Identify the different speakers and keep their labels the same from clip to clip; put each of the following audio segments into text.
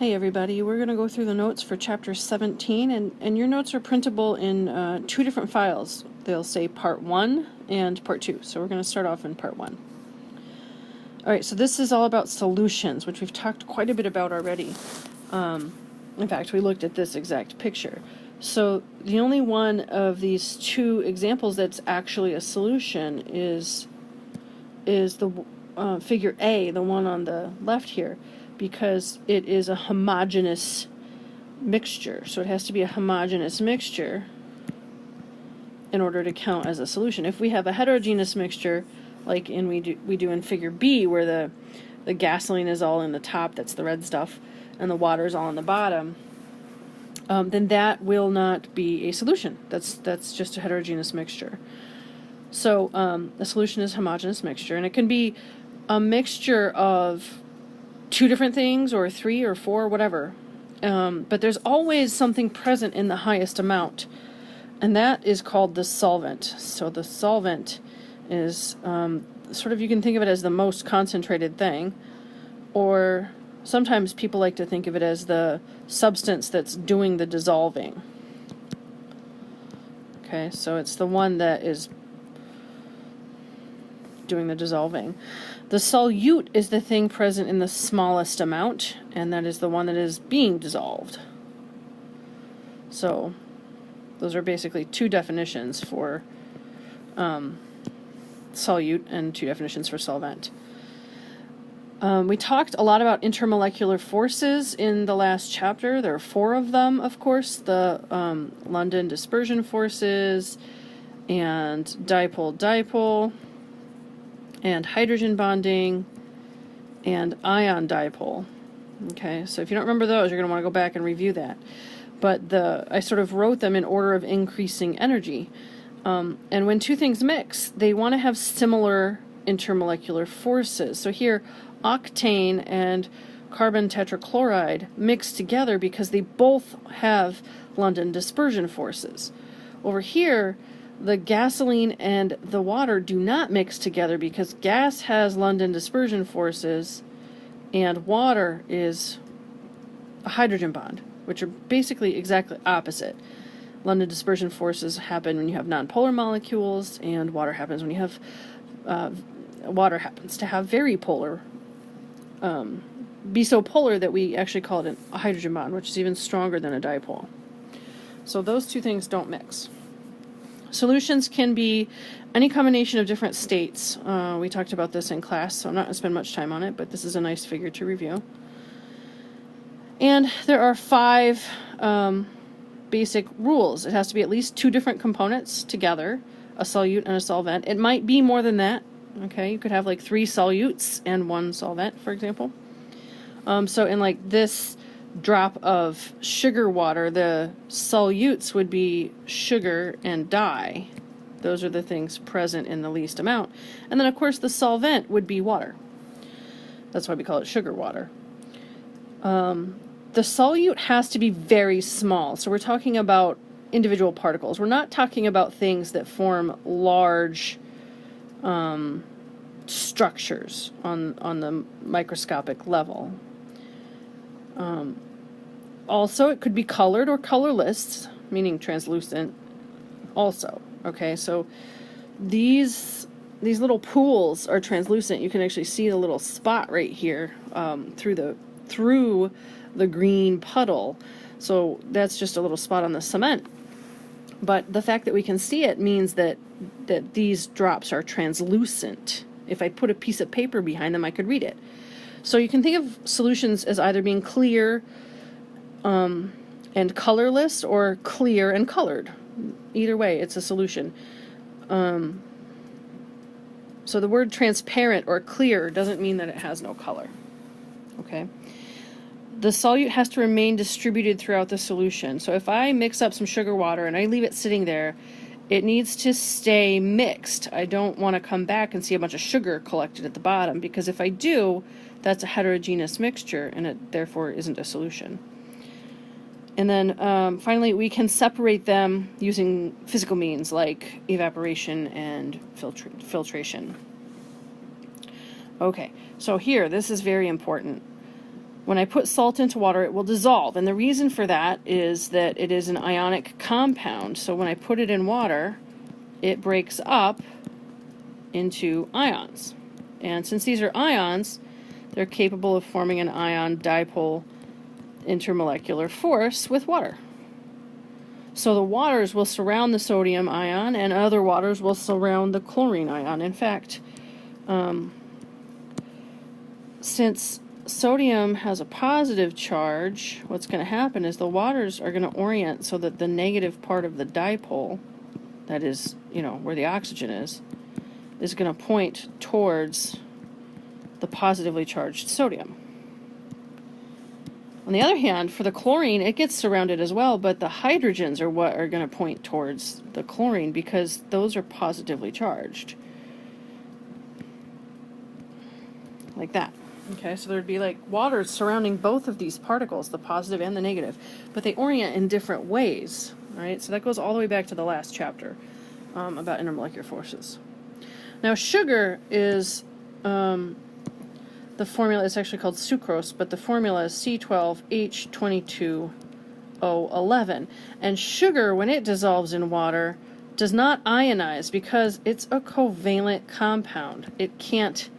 Speaker 1: Hey everybody, we're going to go through the notes for chapter 17, and your notes are printable in two different files. They'll say part 1 and part 2, so we're going to start off in part 1. Alright, so this is all about solutions, which we've talked quite a bit about already. In fact, we looked at this exact picture. So the only one of these two examples that's actually a solution is the figure A, the one on the left here, because it is a homogeneous mixture. So it has to be a homogeneous mixture in order to count as a solution. If we have a heterogeneous mixture, like we do in figure B, where the gasoline is all in the top, that's the red stuff, and the water is all on the bottom, then that will not be a solution. That's just a heterogeneous mixture. So a solution is a homogeneous mixture, and it can be a mixture of two different things, or three or four, whatever. But there's always something present in the highest amount, and that is called the solvent. So the solvent is sort of, you can think of it as the most concentrated thing, or sometimes people like to think of it as the substance that's doing the dissolving. Okay, so it's the one that is doing the dissolving. The solute is the thing present in the smallest amount, and that is the one that is being dissolved. So those are basically two definitions for solute and two definitions for solvent. We talked a lot about intermolecular forces in the last chapter. There are 4 of them, of course. The London dispersion forces, and dipole-dipole, and hydrogen bonding, and ion dipole. Okay, so if you don't remember those, you're going to want to go back and review that. But I sort of wrote them in order of increasing energy. And when two things mix, they want to have similar intermolecular forces. So here, octane and carbon tetrachloride mix together because they both have London dispersion forces. Over here, the gasoline and the water do not mix together because gas has London dispersion forces and water is a hydrogen bond, which are basically exactly opposite. London dispersion forces happen when you have nonpolar molecules, and water happens when you have water happens to have very polar, be so polar that we actually call it a hydrogen bond, which is even stronger than a dipole. So those two things don't mix. Solutions can be any combination of different states. We talked about this in class, so I'm not going to spend much time on it, but this is a nice figure to review. And there are 5 basic rules. It has to be at least 2 different components together, a solute and a solvent. It might be more than that. Okay, you could have like 3 solutes and 1 solvent, for example. So in like this drop of sugar water, the solutes would be sugar and dye. Those are the things present in the least amount. And then of course the solvent would be water. That's why we call it sugar water. The solute has to be very small. So we're talking about individual particles. We're not talking about things that form large structures on the microscopic level. Also, it could be colored or colorless, meaning translucent also. Okay, so these little pools are translucent. You can actually see the little spot right here through the green puddle. So that's just a little spot on the cement. But the fact that we can see it means that these drops are translucent. If I put a piece of paper behind them, I could read it. So you can think of solutions as either being clear and colorless, or clear and colored. Either way, it's a solution. So the word transparent or clear doesn't mean that it has no color. Okay? The solute has to remain distributed throughout the solution. So if I mix up some sugar water and I leave it sitting there, it needs to stay mixed. I don't want to come back and see a bunch of sugar collected at the bottom, because if I do, that's a heterogeneous mixture, and it therefore isn't a solution. And then finally, we can separate them using physical means like evaporation and filtration. Okay, so here, this is very important. when I put salt into water, it will dissolve. And the reason for that is that it is an ionic compound. So when I put it in water, it breaks up into ions. And since these are ions, they're capable of forming an ion-dipole intermolecular force with water. So the waters will surround the sodium ion, and other waters will surround the chlorine ion. In fact, since sodium has a positive charge, what's going to happen is the waters are going to orient so that the negative part of the dipole, that is, where the oxygen is going to point towards the positively charged sodium. On the other hand, for the chlorine, it gets surrounded as well, but the hydrogens are what are going to point towards the chlorine because those are positively charged. Like that. Okay, so there'd be like water surrounding both of these particles, the positive and the negative, but they orient in different ways. All right, so that goes all the way back to the last chapter about intermolecular forces. Now, sugar is, the formula is actually called sucrose, but the formula is ch112O11. And sugar, when it dissolves in water, does not ionize because it's a covalent compound. It can't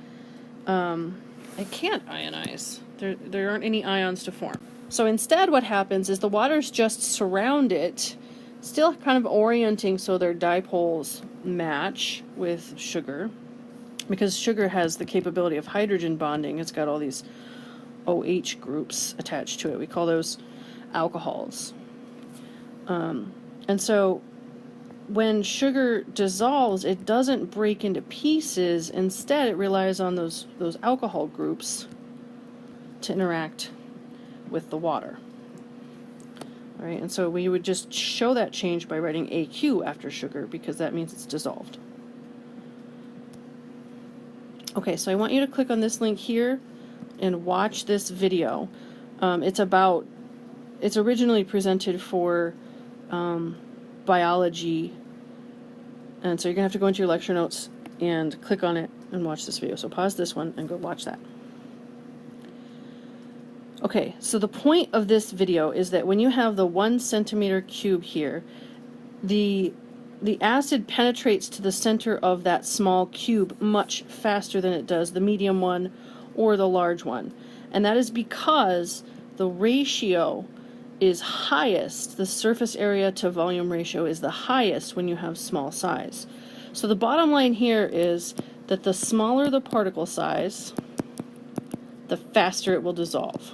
Speaker 1: ionize. There aren't any ions to form. So instead what happens is the waters just surround it, still kind of orienting so their dipoles match with sugar, because sugar has the capability of hydrogen bonding. It's got all these OH groups attached to it. We call those alcohols. And so when sugar dissolves, it doesn't break into pieces. Instead, it relies on those alcohol groups to interact with the water. All right, and so we would just show that change by writing AQ after sugar because that means it's dissolved. Okay, so I want you to click on this link here and watch this video. It's originally presented for biology, and so you're going to have to go into your lecture notes and click on it and watch this video. So pause this one and go watch that. Okay, so the point of this video is that when you have the 1 centimeter cube here, the acid penetrates to the center of that small cube much faster than it does the medium one or the large one. And that is because the ratio is highest, the surface area to volume ratio is the highest when you have small size. So the bottom line here is that the smaller the particle size, the faster it will dissolve.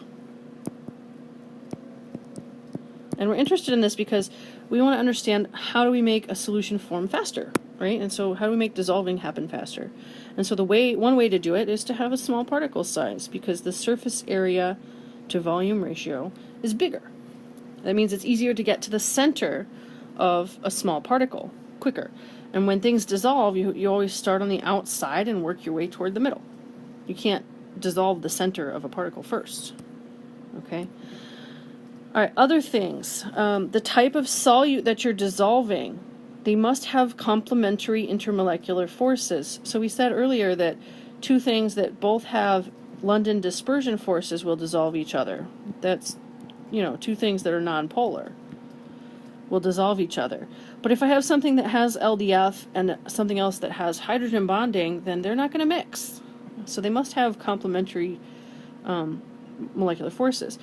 Speaker 1: And we're interested in this because we want to understand how do we make a solution form faster, right? And so how do we make dissolving happen faster? And so one way to do it is to have a small particle size because the surface area to volume ratio is bigger. That means it's easier to get to the center of a small particle quicker. And when things dissolve, you always start on the outside and work your way toward the middle. You can't dissolve the center of a particle first, okay? All right, other things. The type of solute that you're dissolving, they must have complementary intermolecular forces. So we said earlier that two things that both have London dispersion forces will dissolve each other. That's, two things that are nonpolar will dissolve each other. But if I have something that has LDF and something else that has hydrogen bonding, then they're not going to mix. So they must have complementary molecular forces.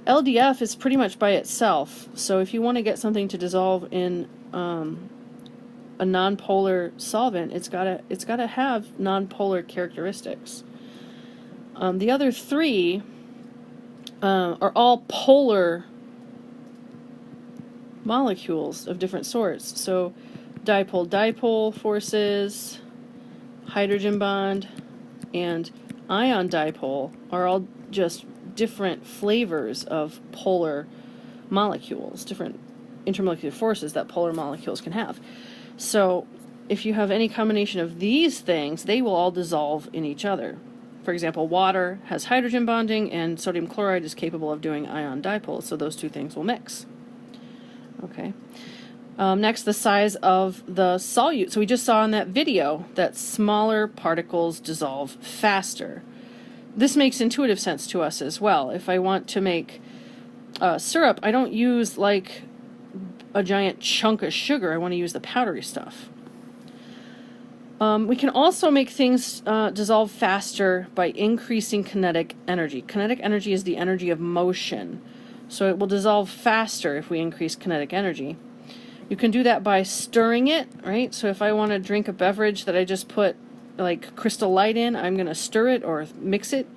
Speaker 1: LDF is pretty much by itself, so if you want to get something to dissolve in a nonpolar solvent, it's gotta have nonpolar characteristics. The other three are all polar molecules of different sorts. So dipole-dipole forces, hydrogen bond, and ion dipole are all just different flavors of polar molecules, different intermolecular forces that polar molecules can have. So if you have any combination of these things, they will all dissolve in each other. For example, water has hydrogen bonding and sodium chloride is capable of doing ion dipoles, so those two things will mix. Okay. Next, the size of the solute. So we just saw in that video that smaller particles dissolve faster. this makes intuitive sense to us as well. If I want to make syrup, I don't use like a giant chunk of sugar. I want to use the powdery stuff. We can also make things dissolve faster by increasing kinetic energy. Kinetic energy is the energy of motion. So it will dissolve faster if we increase kinetic energy. You can do that by stirring it, right? So if I want to drink a beverage that I just put like Crystal Light in, I'm going to stir it or mix it.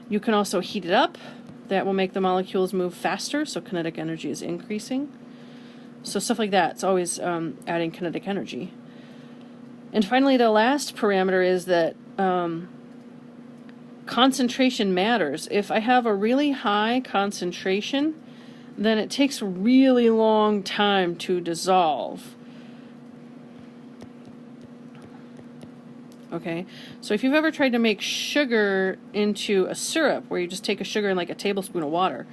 Speaker 1: You can also heat it up. That will make the molecules move faster, so kinetic energy is increasing. So stuff like that, it's always adding kinetic energy. And finally, the last parameter is that concentration matters. If I have a really high concentration, then it takes a really long time to dissolve. Okay, so if you've ever tried to make sugar into a syrup, where you just take a sugar and like a tablespoon of water,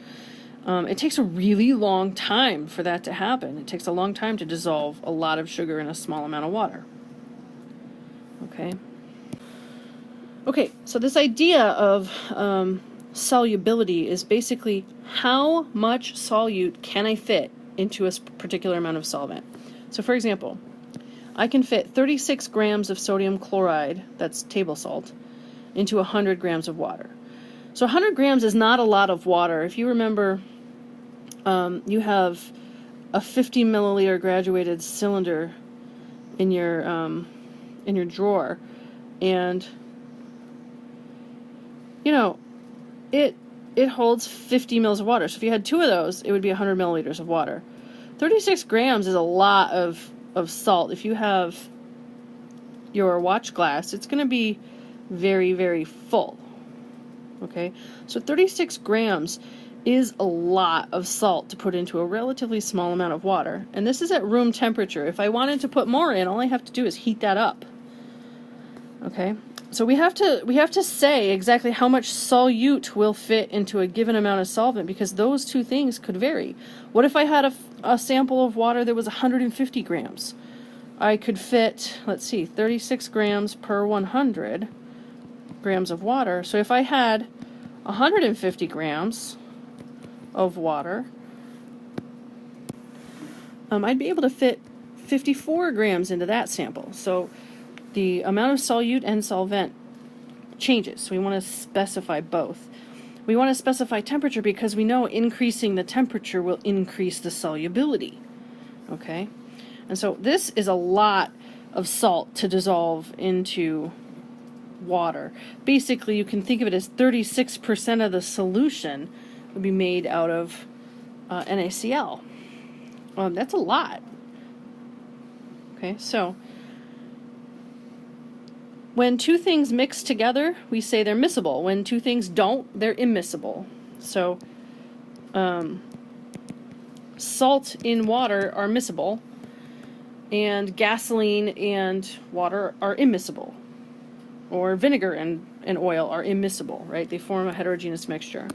Speaker 1: it takes a really long time for that to happen. It takes a long time to dissolve a lot of sugar in a small amount of water. Okay, so this idea of solubility is basically how much solute can I fit into a particular amount of solvent. So for example, I can fit 36 grams of sodium chloride, that's table salt, into 100 grams of water. So 100 grams is not a lot of water. If you remember, you have a 50 milliliter graduated cylinder in your drawer, and you know, it holds 50 mils of water. So if you had two of those, it would be 100 milliliters of water. 36 grams is a lot of salt. If you have your watch glass, it's going to be very, very full. Okay, so 36 grams is a lot of salt to put into a relatively small amount of water. And this is at room temperature. If I wanted to put more in, all I have to do is heat that up. Okay, so we have to say exactly how much solute will fit into a given amount of solvent, because those two things could vary. What if I had a sample of water that was 150 grams? I could fit, let's see, 36 grams per 100 grams of water. So if I had 150 grams of water, I'd be able to fit 54 grams into that sample. So the amount of solute and solvent changes. So we want to specify both. We want to specify temperature because we know increasing the temperature will increase the solubility. Okay? And so this is a lot of salt to dissolve into water. Basically, you can think of it as 36% of the solution would be made out of NaCl. That's a lot. Okay, so when two things mix together, we say they're miscible. When two things don't, they're immiscible. So salt in water are miscible, and gasoline and water are immiscible. Or vinegar and oil are immiscible, right? They form a heterogeneous mixture.